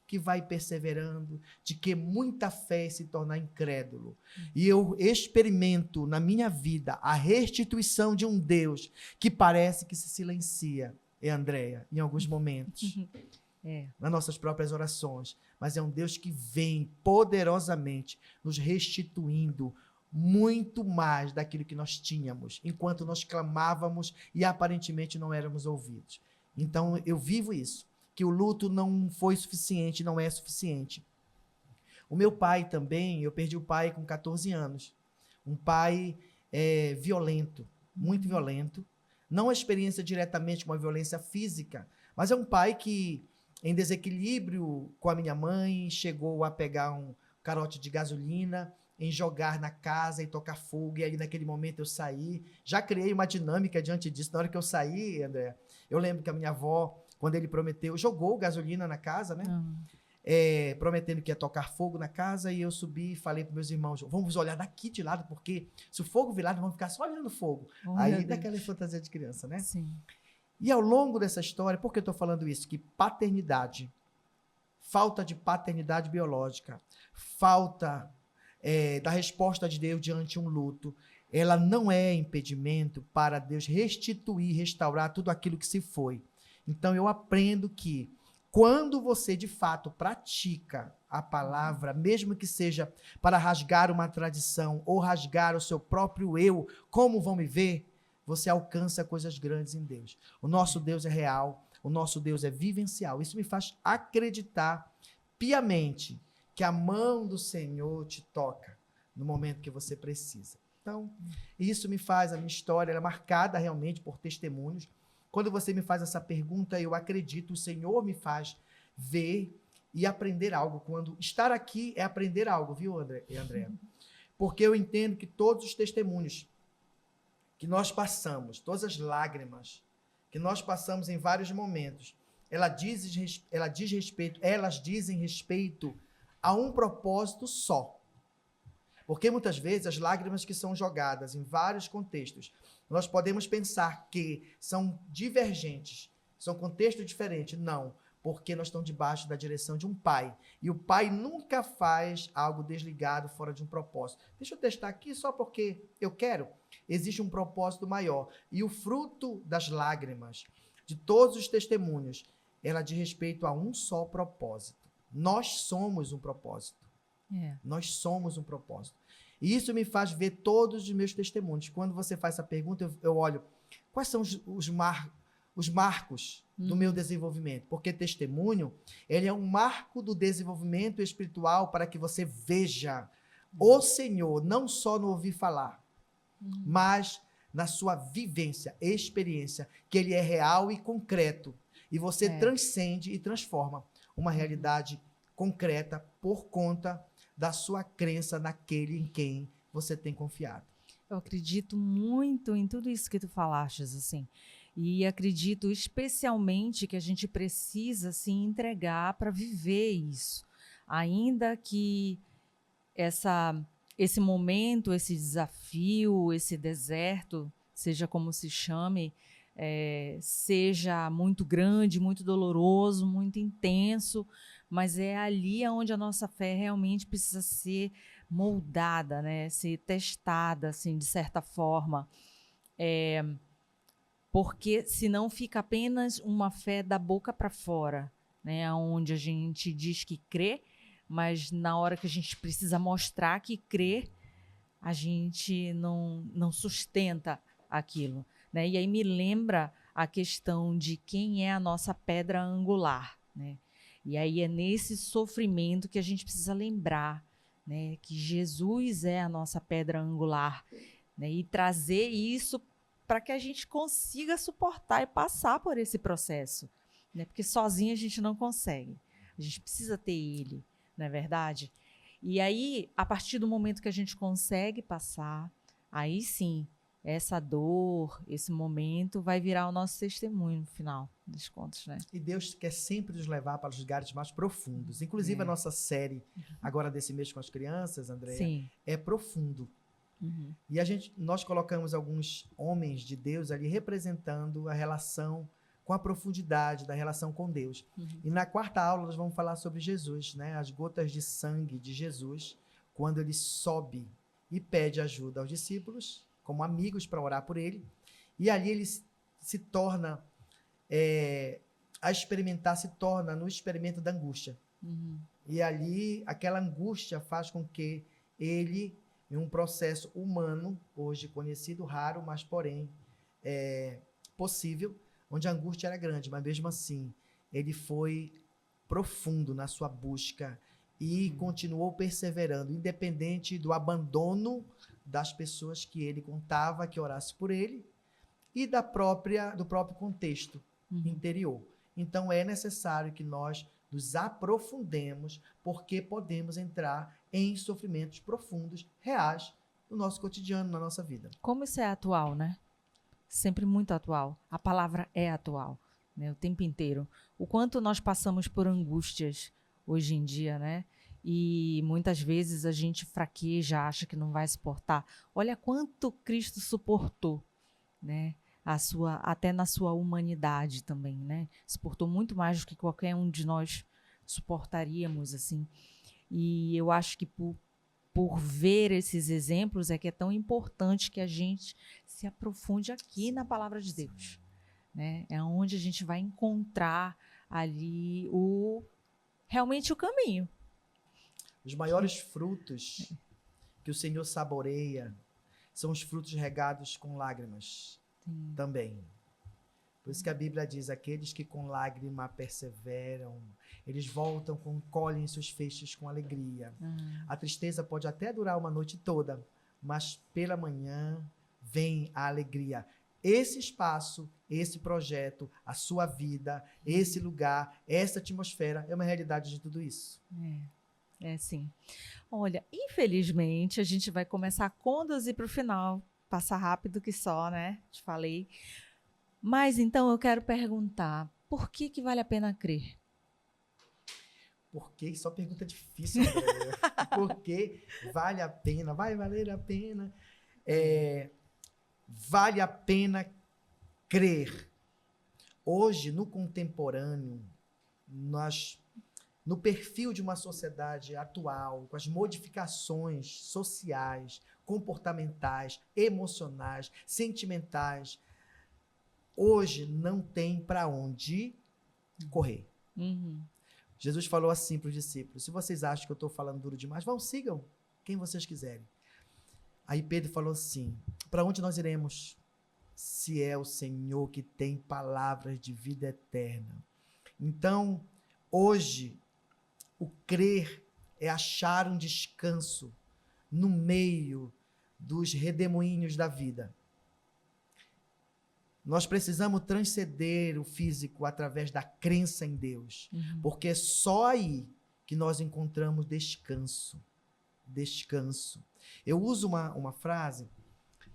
que vai perseverando, de que muita fé se tornar incrédulo. E eu experimento na minha vida a restituição de um Deus que parece que se silencia, Andréia, em alguns momentos, nas nossas próprias orações, mas é um Deus que vem poderosamente nos restituindo muito mais daquilo que nós tínhamos, enquanto nós clamávamos e aparentemente não éramos ouvidos. Então eu vivo isso, que o luto não foi suficiente, não é suficiente. O meu pai também, eu perdi o pai com 14 anos, um pai violento, muito violento, não a experiência diretamente com a violência física, mas é um pai que, em desequilíbrio com a minha mãe, chegou a pegar um carote de gasolina, em jogar na casa e tocar fogo, e aí naquele momento eu saí. Já criei uma dinâmica diante disso. Na hora que eu saí, André, eu lembro que a minha avó, quando ele prometeu, jogou gasolina na casa, né? Prometendo que ia tocar fogo na casa, e eu subi e falei para meus irmãos, vamos olhar daqui de lado, porque se o fogo vir lá, nós vamos ficar só olhando o fogo. Aí daquela fantasia de criança, né? Sim. E ao longo dessa história, por que eu estou falando isso? Que paternidade, falta de paternidade biológica, falta da resposta de Deus diante de um luto, ela não é impedimento para Deus restituir, restaurar tudo aquilo que se foi. Então eu aprendo que quando você de fato pratica a palavra, mesmo que seja para rasgar uma tradição ou rasgar o seu próprio eu, como vão me ver, você alcança coisas grandes em Deus. O nosso Deus é real, o nosso Deus é vivencial. Isso me faz acreditar piamente que a mão do Senhor te toca no momento que você precisa. Então, isso me faz, a minha história ela é marcada realmente por testemunhos. Quando você me faz essa pergunta, eu acredito, o Senhor me faz ver e aprender algo. Quando estar aqui é aprender algo, viu, André? Porque eu entendo que todos os testemunhos que nós passamos, todas as lágrimas que nós passamos em vários momentos, elas dizem respeito a um propósito só. Porque muitas vezes as lágrimas que são jogadas em vários contextos, nós podemos pensar que são divergentes, são contextos diferentes. Não, porque nós estamos debaixo da direção de um pai. E o pai nunca faz algo desligado fora de um propósito. Deixa eu testar aqui só porque eu quero. Existe um propósito maior. E o fruto das lágrimas, de todos os testemunhos, ela diz respeito a um só propósito. Nós somos um propósito. Nós somos um propósito. E isso me faz ver todos os meus testemunhos. Quando você faz essa pergunta, eu olho, quais são os marcos do meu desenvolvimento? Porque testemunho, ele é um marco do desenvolvimento espiritual para que você veja o Senhor, não só no ouvir falar, mas na sua vivência, experiência, que ele é real e concreto. E você transcende e transforma uma realidade concreta por conta da sua crença naquele em quem você tem confiado. Eu acredito muito em tudo isso que tu falaste, assim. E acredito especialmente que a gente precisa se entregar para viver isso. Ainda que esse momento, esse desafio, esse deserto, seja como se chame, seja muito grande, muito doloroso, muito intenso, mas é ali onde a nossa fé realmente precisa ser moldada, né? Ser testada, assim, de certa forma. Porque senão fica apenas uma fé da boca para fora, né? Onde a gente diz que crê, mas na hora que a gente precisa mostrar que crê, a gente não sustenta aquilo, né? E aí me lembra a questão de quem é a nossa pedra angular, né? E aí é nesse sofrimento que a gente precisa lembrar, né, que Jesus é a nossa pedra angular, né? E trazer isso para que a gente consiga suportar e passar por esse processo, né? Porque sozinho a gente não consegue. A gente precisa ter ele, não é verdade? E aí, a partir do momento que a gente consegue passar, aí sim, essa dor, esse momento vai virar o nosso testemunho no final dos contos, né? E Deus quer sempre nos levar para os lugares mais profundos. Inclusive, a nossa série, agora desse mês com as crianças, Andréia, Sim. é profundo. Uhum. E nós colocamos alguns homens de Deus ali representando a relação com a profundidade da relação com Deus. E na quarta aula nós vamos falar sobre Jesus, né? As gotas de sangue de Jesus, quando ele sobe e pede ajuda aos discípulos, como amigos, para orar por ele. E ali ele se torna, a experimentar, se torna no experimento da angústia. E ali, aquela angústia faz com que ele, em um processo humano, hoje conhecido, raro, mas porém possível, onde a angústia era grande, mas mesmo assim, ele foi profundo na sua busca e continuou perseverando, independente do abandono das pessoas que ele contava que orasse por ele e do próprio contexto interior. Então, é necessário que nós nos aprofundemos, porque podemos entrar em sofrimentos profundos, reais, no nosso cotidiano, na nossa vida. Como isso é atual, né? Sempre muito atual. A palavra é atual, né? O tempo inteiro. O quanto nós passamos por angústias hoje em dia, né? E muitas vezes a gente fraqueja, acha que não vai suportar. Olha quanto Cristo suportou, né? Até na sua humanidade também, né? Suportou muito mais do que qualquer um de nós suportaríamos, assim. E eu acho que por ver esses exemplos é que é tão importante que a gente se aprofunde aqui na palavra de Deus, né? É onde a gente vai encontrar ali realmente o caminho. Os maiores frutos que o Senhor saboreia são os frutos regados com lágrimas. Também. Por isso que a Bíblia diz, aqueles que com lágrima perseveram, eles voltam, colhem seus feixes com alegria. A tristeza pode até durar uma noite toda, mas pela manhã vem a alegria. Esse espaço, esse projeto, a sua vida, esse lugar, essa atmosfera, é uma realidade de tudo isso. É sim. Olha, infelizmente, a gente vai começar a conduzir para o final. Passa rápido que só, né? Te falei. Mas então eu quero perguntar, por que vale a pena crer? Por que? Só pergunta difícil, Andréia. Por que vale a pena? Vai valer a pena? Vale a pena crer. Hoje, no contemporâneo, no perfil de uma sociedade atual, com as modificações sociais, comportamentais, emocionais, sentimentais, hoje não tem para onde correr. Jesus falou assim para os discípulos, se vocês acham que eu estou falando duro demais, sigam quem vocês quiserem. Aí Pedro falou assim, para onde nós iremos? Se é o Senhor que tem palavras de vida eterna. Então, hoje, o crer é achar um descanso no meio dos redemoinhos da vida. Nós precisamos transcender o físico através da crença em Deus, porque é só aí que nós encontramos descanso. Descanso. Eu uso uma frase,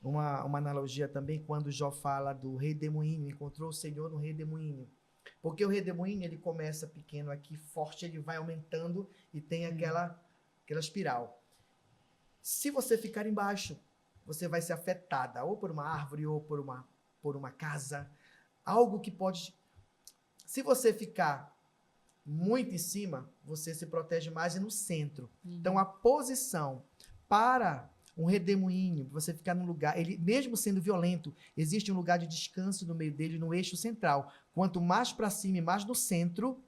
uma analogia também, quando Jó fala do redemoinho, encontrou o Senhor no redemoinho. Porque o redemoinho, ele começa pequeno aqui, forte, ele vai aumentando e tem aquela espiral. Se você ficar embaixo, você vai ser afetada, ou por uma árvore, ou por uma casa, algo que pode... Se você ficar muito em cima, você se protege mais e no centro. Então, a posição para um redemoinho, você ficar num lugar, ele mesmo sendo violento, existe um lugar de descanso no meio dele, no eixo central. Quanto mais para cima e mais no centro,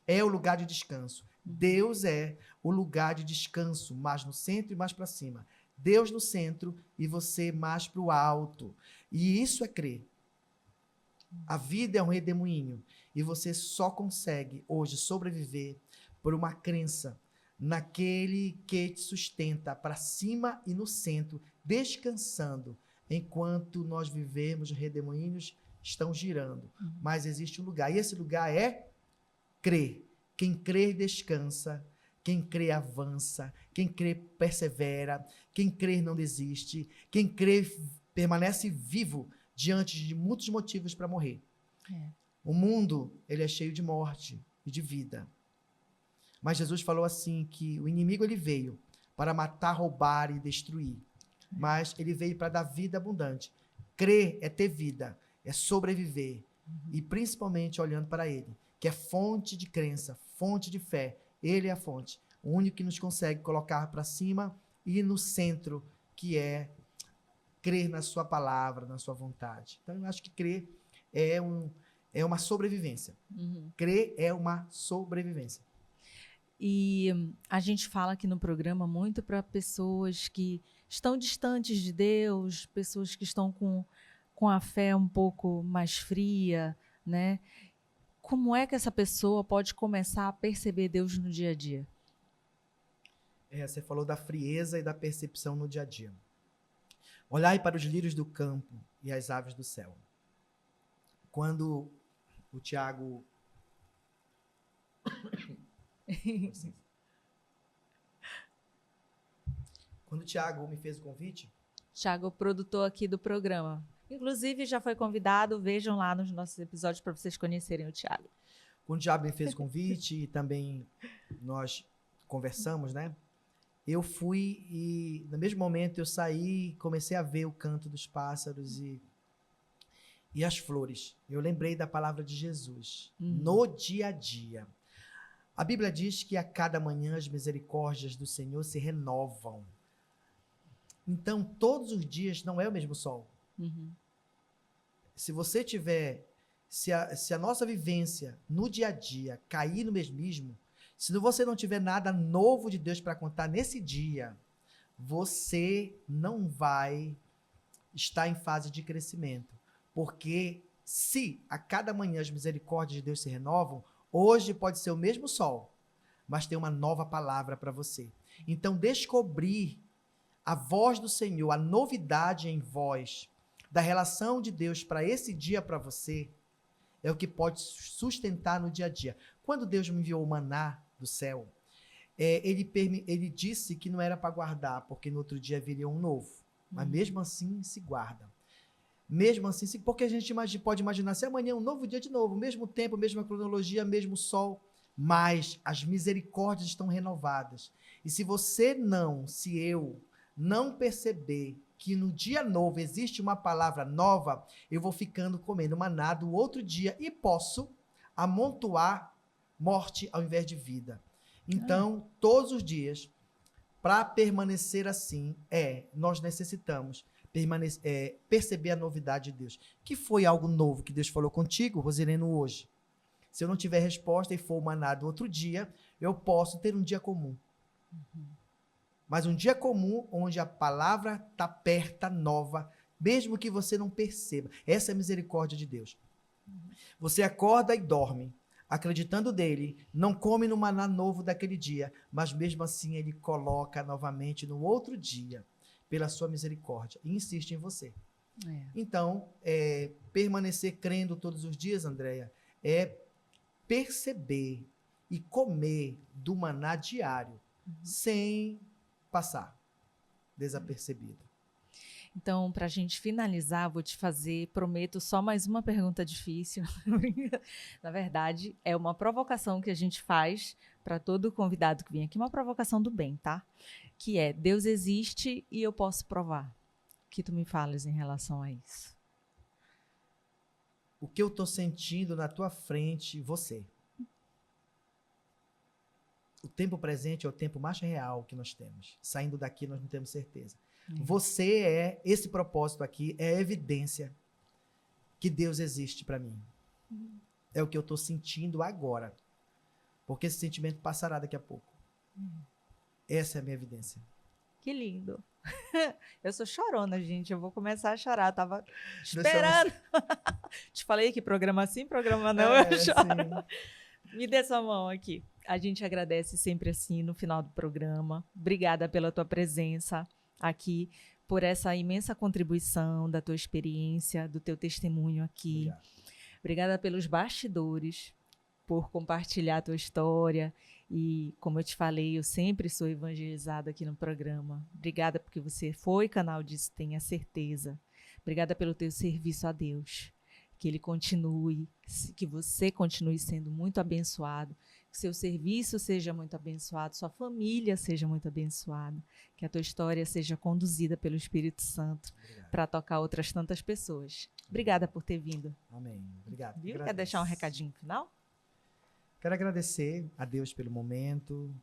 é o lugar de descanso. Deus é o lugar de descanso, mais no centro e mais para cima. Deus no centro e você mais para o alto. E isso é crer. A vida é um redemoinho e você só consegue hoje sobreviver por uma crença naquele que te sustenta para cima e no centro, descansando, enquanto nós vivemos, os redemoinhos estão girando. Mas existe um lugar, e esse lugar é crer. Quem crê descansa, quem crê avança, quem crê persevera, quem crê não desiste, quem crê permanece vivo diante de muitos motivos para morrer. O mundo, ele é cheio de morte e de vida. Mas Jesus falou assim, que o inimigo ele veio para matar, roubar e destruir. Mas ele veio para dar vida abundante. Crer é ter vida, é sobreviver. E principalmente olhando para ele, que é fonte de crença, fonte de fé. Ele é a fonte, o único que nos consegue colocar para cima e no centro, que é crer na sua palavra, na sua vontade. Então, eu acho que crer é uma sobrevivência. Crer é uma sobrevivência. E a gente fala aqui no programa muito para pessoas que estão distantes de Deus, pessoas que estão com a fé um pouco mais fria, né? Como é que essa pessoa pode começar a perceber Deus no dia a dia? Você falou da frieza e da percepção no dia a dia. Olhai para os lírios do campo e as aves do céu. Quando o Tiago... Quando o Tiago me fez o convite... Tiago, produtor aqui do programa. Inclusive, já foi convidado. Vejam lá nos nossos episódios para vocês conhecerem o Tiago. Quando o Tiago me fez o convite e também nós conversamos, né? Eu fui e, no mesmo momento, eu saí e comecei a ver o canto dos pássaros e as flores. Eu lembrei da palavra de Jesus, no dia a dia. A Bíblia diz que a cada manhã as misericórdias do Senhor se renovam. Então, todos os dias não é o mesmo sol. Se você tiver, se a nossa vivência no dia a dia cair no mesmismo, se você não tiver nada novo de Deus para contar nesse dia, você não vai estar em fase de crescimento. Porque se a cada manhã as misericórdias de Deus se renovam, hoje pode ser o mesmo sol, mas tem uma nova palavra para você. Então, descobrir a voz do Senhor, a novidade em voz da relação de Deus para esse dia para você, é o que pode sustentar no dia a dia. Quando Deus me enviou o maná do céu, ele disse que não era para guardar, porque no outro dia viria um novo. Mas mesmo assim se guarda. Mesmo assim, porque a gente pode imaginar, se amanhã é um novo dia de novo, mesmo tempo, mesma cronologia, mesmo sol, mas as misericórdias estão renovadas. E se eu não perceber que no dia novo existe uma palavra nova, eu vou ficando comendo maná do outro dia e posso amontoar morte ao invés de vida. Então, todos os dias, para permanecer assim, nós necessitamos perceber a novidade de Deus. Que foi algo novo que Deus falou contigo, Rosileno, hoje? Se eu não tiver resposta e for o maná do outro dia, eu posso ter um dia comum. Mas um dia comum onde a palavra está perto, nova, mesmo que você não perceba. Essa é a misericórdia de Deus. Você acorda e dorme, acreditando nele, não come no maná novo daquele dia, mas mesmo assim ele coloca novamente no outro dia, pela sua misericórdia, e insiste em você. Então, permanecer crendo todos os dias, Andréia, é perceber e comer do maná diário, sem passar desapercebido. Então, para a gente finalizar, vou te fazer, prometo, só mais uma pergunta difícil. Na verdade, é uma provocação que a gente faz para todo convidado que vem aqui, uma provocação do bem, tá? Que é, Deus existe e eu posso provar. O que tu me falas em relação a isso? O que eu estou sentindo na tua frente, você. O tempo presente é o tempo mais real que nós temos. Saindo daqui, nós não temos certeza. Você esse propósito aqui é a evidência que Deus existe para mim. É o que eu estou sentindo agora. Porque esse sentimento passará daqui a pouco. Essa é a minha evidência. Que lindo. Eu sou chorona, gente. Eu vou começar a chorar. Tava esperando. Te falei que programa sim, programa não, eu choro. Sim. Me dê sua mão aqui. A gente agradece sempre assim no final do programa. Obrigada pela tua presença aqui, por essa imensa contribuição da tua experiência, do teu testemunho aqui. Obrigada pelos bastidores, por compartilhar a tua história. E, como eu te falei, eu sempre sou evangelizada aqui no programa. Obrigada porque você foi canal disso, tenha certeza. Obrigada pelo teu serviço a Deus. Que ele continue, que você continue sendo muito abençoado, que seu serviço seja muito abençoado, sua família seja muito abençoada, que a tua história seja conduzida pelo Espírito Santo para tocar outras tantas pessoas. Obrigada por ter vindo. Amém. Obrigado. Viu? Quer deixar um recadinho final? Quero agradecer a Deus pelo momento,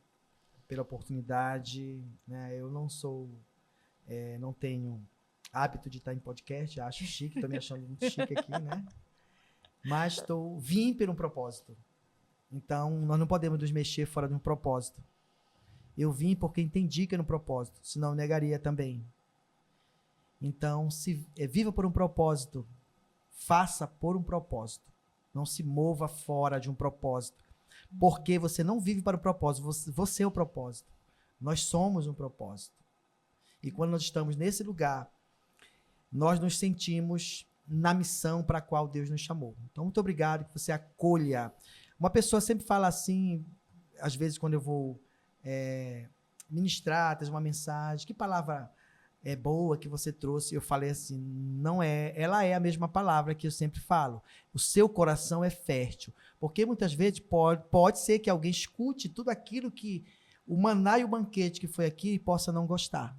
pela oportunidade. Né? Eu não sou, não tenho hábito de estar em podcast, acho chique, estou me achando muito chique aqui, né? Mas vim por um propósito. Então, nós não podemos nos mexer fora de um propósito. Eu vim porque entendi que era um propósito, senão eu negaria também. Então, viva por um propósito, faça por um propósito. Não se mova fora de um propósito. Porque você não vive para o propósito, você é o propósito. Nós somos um propósito. E quando nós estamos nesse lugar, nós nos sentimos na missão para a qual Deus nos chamou. Então, muito obrigado que você acolha. Uma pessoa sempre fala assim, às vezes quando eu vou ministrar, trazer uma mensagem, que palavra boa que você trouxe? Eu falei assim, não é, ela é a mesma palavra que eu sempre falo. O seu coração é fértil. Porque muitas vezes pode ser que alguém escute tudo aquilo que o maná e o banquete que foi aqui e possa não gostar.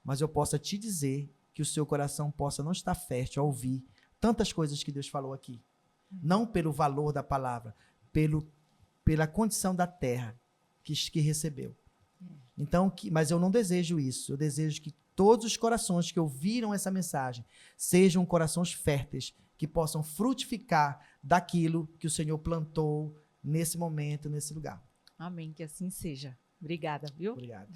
Mas eu posso te dizer que o seu coração possa não estar fértil a ouvir tantas coisas que Deus falou aqui. Não pelo valor da palavra, pela condição da terra que recebeu. Então, mas eu não desejo isso. Eu desejo que todos os corações que ouviram essa mensagem sejam corações férteis, que possam frutificar daquilo que o Senhor plantou nesse momento, nesse lugar. Amém, que assim seja. Obrigada, viu? Obrigado.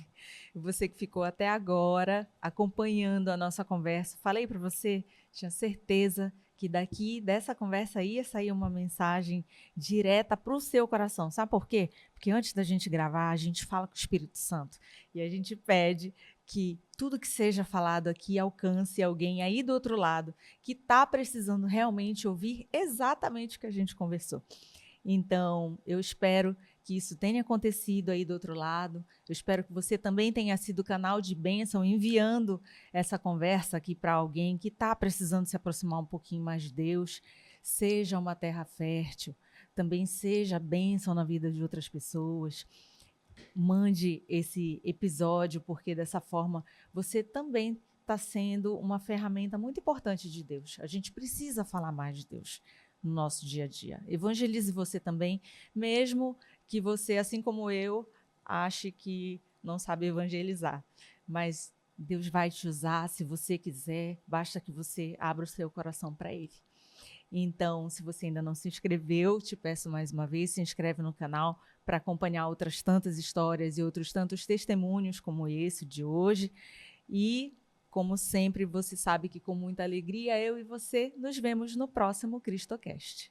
E você que ficou até agora acompanhando a nossa conversa, falei para você, tinha certeza que dessa conversa ia sair uma mensagem direta para o seu coração. Sabe por quê? Porque antes da gente gravar, a gente fala com o Espírito Santo e a gente pede que tudo que seja falado aqui alcance alguém aí do outro lado que está precisando realmente ouvir exatamente o que a gente conversou. Então, eu espero que isso tenha acontecido aí do outro lado. Eu espero que você também tenha sido canal de bênção, enviando essa conversa aqui para alguém que está precisando se aproximar um pouquinho mais de Deus. Seja uma terra fértil, também seja bênção na vida de outras pessoas. Mande esse episódio, porque dessa forma você também está sendo uma ferramenta muito importante de Deus. A gente precisa falar mais de Deus no nosso dia a dia. Evangelize você também, mesmo que você, assim como eu, ache que não sabe evangelizar. Mas Deus vai te usar se você quiser, basta que você abra o seu coração para Ele. Então, se você ainda não se inscreveu, te peço mais uma vez, se inscreve no canal para acompanhar outras tantas histórias e outros tantos testemunhos como esse de hoje. E, como sempre, você sabe que com muita alegria eu e você nos vemos no próximo CristoCast.